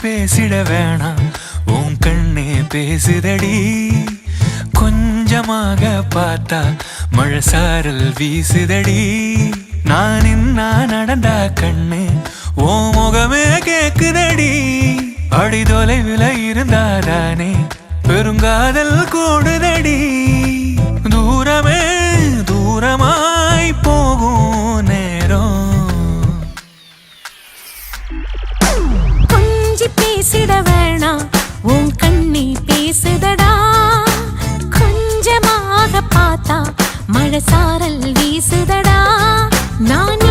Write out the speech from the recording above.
பேசிட வேணாம் உன் கண்ணே பேசுதடி கொஞ்சமாக பார்த்தா மழை சாரல் வீசுதடி நான் இன்னா நடந்தா கண்ணு ஓ முகமே கேக்குதடி அடி தொலைவில் இருந்தாதானே பெருங்காதல் கூடுதடி தூரமே தூரமாய் போகும் நேரம் கொஞ்சி பேசிட வேணாம் உன் கண்ணி பேசுதடா கொஞ்சமாக பார்த்தா மழை சாரல் வீசுதடா நான்